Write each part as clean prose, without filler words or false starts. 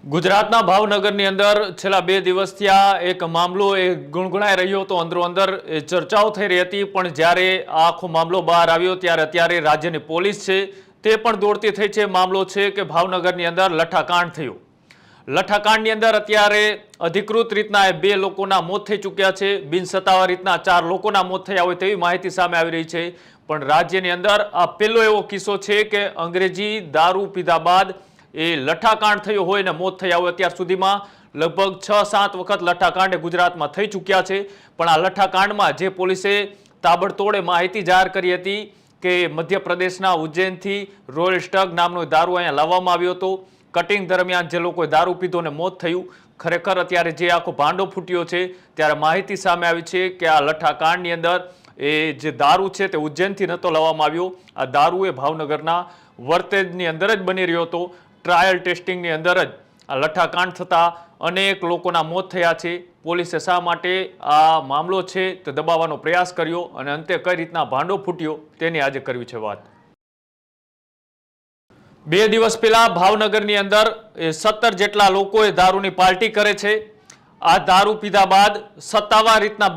ગુજરાતના ભાવનગરની અંદર છેલ્લા 2 દિવસથી આ એક મામલો ગુણગુણાઈ રહ્યો હતો, અંદરો અંદર ચર્ચાઓ થઈ રહી હતી, પણ જ્યારે આ આખો મામલો બહાર આવ્યો ત્યારે અત્યારે રાજ્યની પોલીસ છે તે પણ દોડતી થઈ છે। મામલો છે કે ભાવનગરની અંદર લઠ્ઠાકાંડ થયું। લઠ્ઠાકાંડની અંદર અત્યારે અધિકૃત રીતના 2 લોકોના મોત થઈ ચૂક્યા છે, બિનસત્તાવાર રીતના 4 લોકોના મોત થયા હોય તેવી માહિતી સામે આવી રહી છે। પણ રાજ્યની અંદર આ પહેલો એવો કિસ્સો છે કે અંગ્રેજી દારૂ પીધા બાદ લઠ્ઠાકાંડ થયો હોય ને મોત થયા હોય। અત્યાર સુધીમાં લગભગ 6-7 વખત લઠ્ઠાકાંડ ગુજરાતમાં થઈ ચૂક્યા છે, પણ આ લઠ્ઠાકાંડમાં જે પોલીસે તાબડતોડ માહિતી જાહેર કરી હતી કે મધ્યપ્રદેશના ઉજ્જૈનથી રોયલ સ્ટગ નામનો દારૂ અહીંયા લાવવામાં આવ્યો હતો। કટિંગ દરમિયાન જે લોકોએ દારૂ પીધો ને મોત થયું। ખરેખર અત્યારે જે આખો ભાંડો ફૂટ્યો છે ત્યારે માહિતી સામે આવી છે કે આ લઠ્ઠાકાંડની અંદર જે દારૂ છે તે ઉજ્જૈનથી નહોતો લાવવામાં આવ્યો। આ દારૂ એ ભાવનગરના વર્તેજની અંદર જ બની રહ્યો હતો। ટ્રાયલ ટેસ્ટિંગની અંદર જ આ લઠ્ઠાકાંડ થતા અનેક લોકોના મોત થયા છે। પોલીસે શા માટે આ મામલો છે તે દબાવવાનો પ્રયાસ કર્યો અને અંતે કઈ રીતના ભાંડો ફૂટ્યો તેની આજે કરવી છે વાત। 2 દિવસ પહેલા ભાવનગરની અંદર 17 જેટલા લોકોએ દારૂની પાર્ટી કરે છે। આ દારૂ પીધા બાદ સત્તાવાર રીતના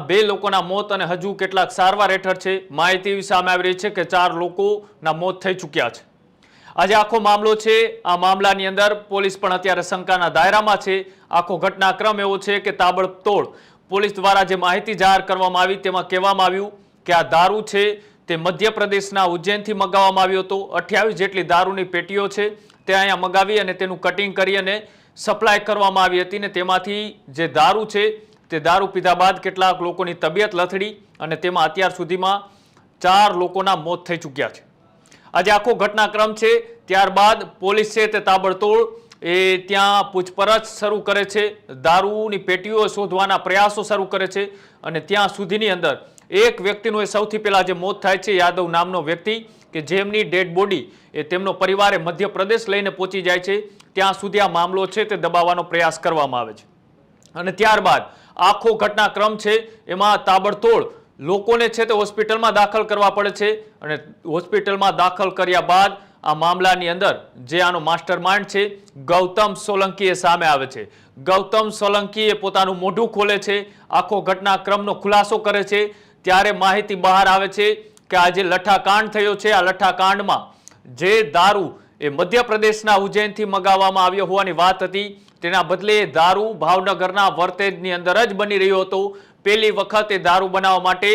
2 લોકોના મોત અને હજુ કેટલાક સારવાર હેઠળ છે। માહિતી એવી સામે આવી રહી છે કે 4 લોકોના મોત થઈ ચૂક્યા છે। આજે આખો મામલો છે, આ મામલાની અંદર પોલીસ પણ અત્યારે શંકાના દાયરામાં છે। આખો ઘટનાક્રમ એવો છે કે તાબડતોડ પોલીસ દ્વારા જે માહિતી જાહેર કરવામાં આવી તેમાં કહેવામાં આવ્યું કે આ દારૂ છે તે મધ્યપ્રદેશના ઉજ્જૈનથી મંગાવવામાં આવ્યો હતો। 28 જેટલી દારૂની પેટીઓ છે તે અહીંયા મંગાવી અને તેનું કટિંગ કરી અને સપ્લાય કરવામાં આવી હતી ને તેમાંથી જે દારૂ છે તે દારૂ પીધા બાદ કેટલાક લોકોની તબિયત લથડી અને તેમાં અત્યાર સુધીમાં 4 લોકોના મોત થઈ ચૂક્યા છે। આજે આખો ઘટનાક્રમ છે, ત્યારબાદ પોલીસ છે તે તાબડતોડ ત્યાં પૂછપરછ શરૂ કરે છે, દારૂની પેટીઓ શોધવાના પ્રયાસો શરૂ કરે છે અને ત્યાં સુધીની અંદર એક વ્યક્તિનું સૌથી પહેલા જે મોત થાય છે, યાદવ નામનો વ્યક્તિ કે જેમની ડેડ બોડી તેમનો પરિવારે મધ્યપ્રદેશ લઈને પહોંચી જાય છે। ત્યાં સુધી આ મામલો છે તે દબાવવાનો પ્રયાસ કરવામાં આવે છે અને ત્યારબાદ આખો ઘટનાક્રમ છે એમાં તાબડતોડ લોકોને છે તે હોસ્પિટલમાં દાખલ કરવા પડે છે અને હોસ્પિટલમાં દાખલ કર્યા બાદ આ મામલાની અંદર જે આનો માસ્ટરમાઇન્ડ છે ગૌતમ સોલંકી એ સામે આવે છે। ગૌતમ સોલંકી એ પોતાનું મોઢું ખોલે છે, આખો ઘટનાક્રમનો ખુલાસો કરે છે। ત્યારે માહિતી બહાર આવે છે કે આ જે લઠ્ઠાકાંડ થયો છે, આ લઠ્ઠાકાંડમાં જે દારૂ એ મધ્યપ્રદેશના ઉજ્જૈનથી મંગાવવામાં આવ્યો હોવાની વાત હતી, તેના બદલે દારૂ ભાવનગરના વર્તેજની અંદર જ બની રહ્યો હતો। પહેલી વખત એ દારૂ બનાવવા માટે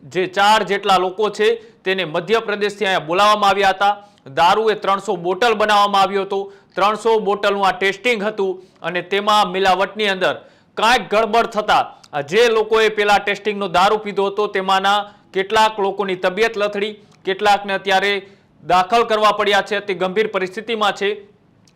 જે 4 જેટલા લોકો છે તેને મધ્યપ્રદેશથી અહીંયા બોલાવવામાં આવ્યા હતા। દારૂ એ 300 બોટલ બનાવવામાં આવ્યો હતો। 300 બોટલનું આ ટેસ્ટિંગ હતું અને તેમાં મિલાવટની અંદર કાંઈક ગડબડ થતા જે લોકોએ પેલા ટેસ્ટિંગનો દારૂ પીધો હતો તેમાંના કેટલાક લોકોની તબિયત લથડી, કેટલાકને અત્યારે દાખલ કરવા પડ્યા છે, અતિ ગંભીર પરિસ્થિતિમાં છે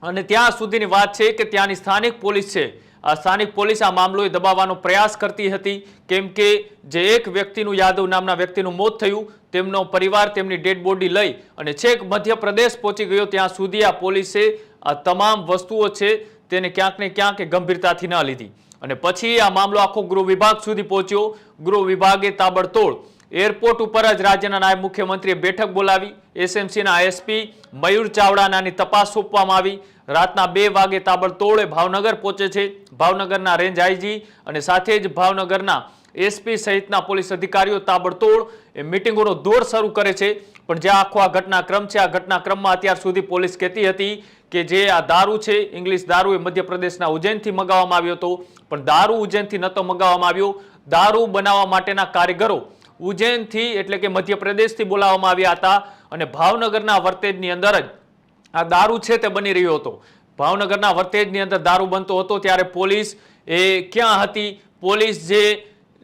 અને ત્યાં સુધીની વાત છે કે ત્યાંની સ્થાનિક પોલીસ છે, આ સ્થાનિક પોલીસ આ મામલો દબાવવાનો પ્રયાસ કરતી હતી કેમ કે જે એક વ્યક્તિનું યાદવ નામના વ્યક્તિનું મોત થયું, તેમનો પરિવાર તેમની ડેડ બોડી લઈ અને છેક મધ્યપ્રદેશ પહોંચી ગયો। ત્યાં સુધી આ પોલીસે આ તમામ વસ્તુઓ છે તેને ક્યાંક ને ક્યાંક ગંભીરતાથી ન લીધી અને પછી આ મામલો આખો ગૃહ વિભાગ સુધી પહોંચ્યો। ગૃહ વિભાગે તાબડતોડ એરપોર્ટ ઉપર જ રાજ્યના નાયબ મુખ્યમંત્રીએ બેઠક બોલાવી, એસએમસીના એસપી મયુર ચાવડાનાની તપાસ સોંપવામાં આવી। રાતના 2 વાગે તાબડતોડ ભાવનગર પહોંચે છે। ભાવનગરના રેન્જ આઈજી અને સાથે જ ભાવનગરના એસપી સહિતના પોલીસ અધિકારીઓ તાબડતોડ મિટિંગોનો દોર શરૂ કરે છે। પણ જે આખો આ ઘટનાક્રમ છે, આ ઘટનાક્રમમાં અત્યાર સુધી પોલીસ કહેતી હતી કે જે આ દારૂ છે ઇંગ્લિશ દારૂ એ મધ્યપ્રદેશના ઉજ્જૈનથી મંગાવવામાં આવ્યો હતો, પણ દારૂ ઉજ્જૈનથી નહોતો મંગાવવામાં આવ્યો। દારૂ બનાવવા માટેના કારીગરો ઉજ્જૈનથી એટલે કે મધ્યપ્રદેશથી બોલાવવામાં આવ્યા હતા અને ભાવનગરના વર્તેજની અંદર જ આ દારૂ છે તે બની રહ્યો હતો। ભાવનગરના વર્તેજની અંદર દારૂ બનતો હતો ત્યારે પોલીસ ક્યાં હતી? પોલીસ જે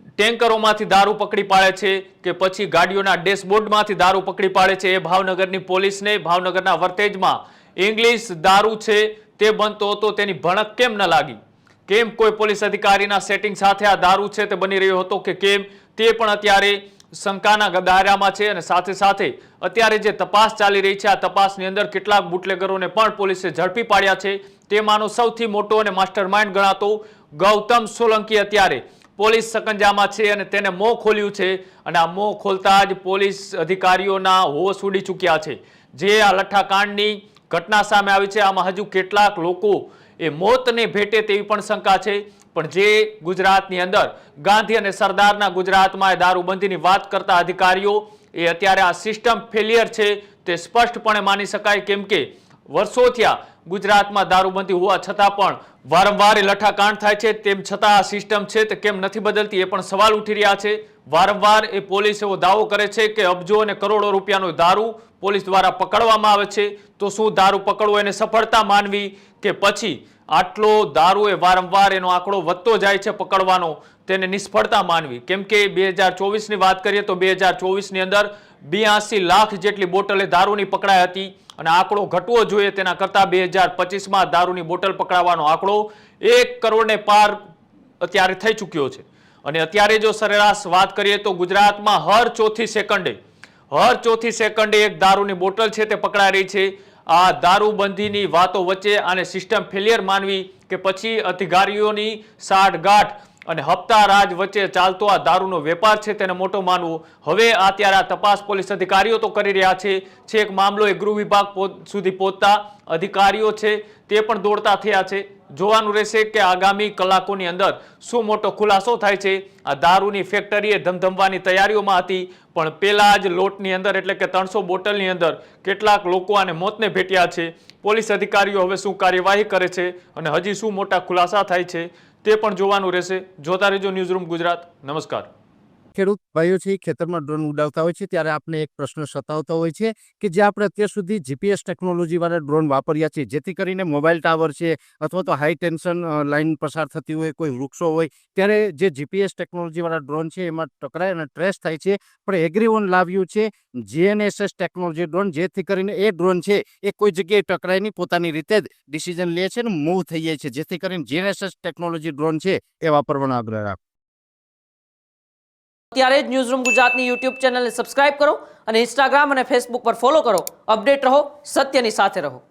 ટેન્કરોમાંથી દારૂ પકડી પાડે છે કે પછી ગાડીઓના ડેશબોર્ડમાંથી દારૂ પકડી પાડે છે, એ ભાવનગરની પોલીસને ભાવનગરના વર્તેજમાં ઇંગ્લિશ દારૂ છે તે બનતો હતો તેની ભણક કેમ ન લાગી? કેમ કોઈ પોલીસ અધિકારીના સેટિંગ સાથે આ દારૂ છે તે બની રહ્યો હતો કે કેમ, તે પણ અત્યારે શંકાના દાયરામાં છે અને સાથે સાથે અત્યારે જે તપાસ ચાલી રહી છે આ તપાસની અંદર કેટલાક બુટલેગરોને પણ પોલીસે ઝડપી પાડ્યા છે। તેમાંનો સૌથી મોટો અને માસ્ટરમાઇન્ડ ગણાતો ગૌતમ સોલંકી અત્યારે પોલીસ સકંજામાં છે અને તેને મોં ખોલ્યું છે અને આ મોં ખોલતા જ પોલીસ અધિકારીઓના હોશ ઉડી ચૂક્યા છે। જે આ લઠ્ઠાકાંડની ઘટના સામે આવી છે. આમાં હજુ કેટલાક લોકો એ મોતને ભેટે તેવી પણ શંકા છે. પણ જે ગુજરાતની અંદર ગાંધી અને સરદારના ગુજરાતમાં દારૂબંધીની વાત કરતા અધિકારીઓ એ અત્યારે આ સિસ્ટમ ફેલિયર છે તે સ્પષ્ટપણે માની શકાય. કેમ કે વર્ષો થયા ગુજરાતમાં દારૂબંધી હોવા છતાં પણ વારંવાર લઠ્ઠાકાંડ થાય છે. તેમ છતાં આ સિસ્ટમ છે તે કેમ નથી બદલતી એ પણ સવાલ ઉઠી રહ્યા છે. વારંવાર એ પોલીસ એવો દાવો કરે છે કે અબજો અને કરોડો રૂપિયાનો દારૂ પોલીસ દ્વારા પકડવામાં આવે છે. તો શું દારૂ પકડવો એને સફળતા માનવી કે પછી આટલો દારૂ એ વારંવાર એનો આંકડો વધતો જાય છે પકડવાનો તેને નિષ્ફળતા માનવી? કેમ કે 2024ની વાત કરીએ તો 2024ની અંદર 82 લાખ જેટલી બોટલે દારૂની પકડાઈ હતી અને આંકડો ઘટવો જોઈએ તેના કરતાં 2025માં દારૂની બોટલ પકડાવાનો આંકડો 1 કરોડને પાર અત્યારે થઈ ચૂક્યો છે. અને અત્યારે જો સરેરાશ વાત કરીએ તો ગુજરાતમાં હર ચોથી સેકન્ડે એક દારૂની બોટલ છે તે પકડાઈ રહી છે. આ દારૂબંધીની વાતો વચ્ચે આને સિસ્ટમ ફેલિયર માનવી કે પછી અધિકારીઓની સાઠગાંઠ અને હપ્તા રાજ વચ્ચે ચાલતો આ દારૂનો વેપાર છે તેને મોટો માનવો? હવે અત્યારે આ તપાસ પોલીસ અધિકારીઓ તો કરી રહ્યા છે. છેક મામલો એ ગૃહ વિભાગ સુધી પહોંચતા અધિકારીઓ છે તે પણ દોડતા થયા છે. જોવાનું રહેશે કે આગામી કલાકોની અંદર શું મોટો ખુલાસો થાય છે. આ દારૂની ફેક્ટરી એ ધમધમવાની તૈયારીઓમાં હતી પણ પેલા જ લોટની અંદર એટલે કે 300 બોટલની અંદર કેટલાક લોકો આને મોતને ભેટ્યા છે. પોલીસ અધિકારીઓ હવે શું કાર્યવાહી કરે છે અને હજી શું મોટા ખુલાસા થાય છે તે પણ જોવાનું રહેશે. જોતા રહેજો ન્યૂઝરૂમ ગુજરાત. નમસ્કાર. ખેડૂત ભાઈઓ છે ખેતરમાં ડ્રોન ઉડાવતા હોય છે ત્યારે આપણે એક પ્રશ્ન સતાવતો હોય છે કે જે આપણે અત્યાર સુધી જીપીએસ ટેકનોલોજી વાળા ડ્રોન વાપર્યા છે જેથી કરીને મોબાઈલ ટાવર છે અથવા તો હાઈ ટેન્શન લાઈન પસાર થતી હોય કોઈ વૃક્ષો હોય ત્યારે જે જીપીએસ ટેકનોલોજી વાળા ડ્રોન છે એમાં ટકરાય અને ટ્રેસ થાય છે. પણ એગ્રીવન લાવ્યું છે જીએનએસએસ ટેકનોલોજી ડ્રોન જેથી કરીને એ ડ્રોન છે એ કોઈ જગ્યાએ ટકરાય નહીં પોતાની રીતે જ ડિસિઝન લે છે અને મૂવ થઈ જાય છે જેથી કરીને જીએનએસએસ ટેકનોલોજી ડ્રોન છે એ વાપરવાનો આગ્રહ રાખો. અત્યારે જ ન્યૂઝરૂમ ગુજરાતની યુટ્યુબ ચેનલને સબસ્ક્રાઇબ કરો અને ઇન્સ્ટાગ્રામ અને ફેસબુક પર ફોલો કરો. અપડેટ રહો, સત્યની સાથે રહો.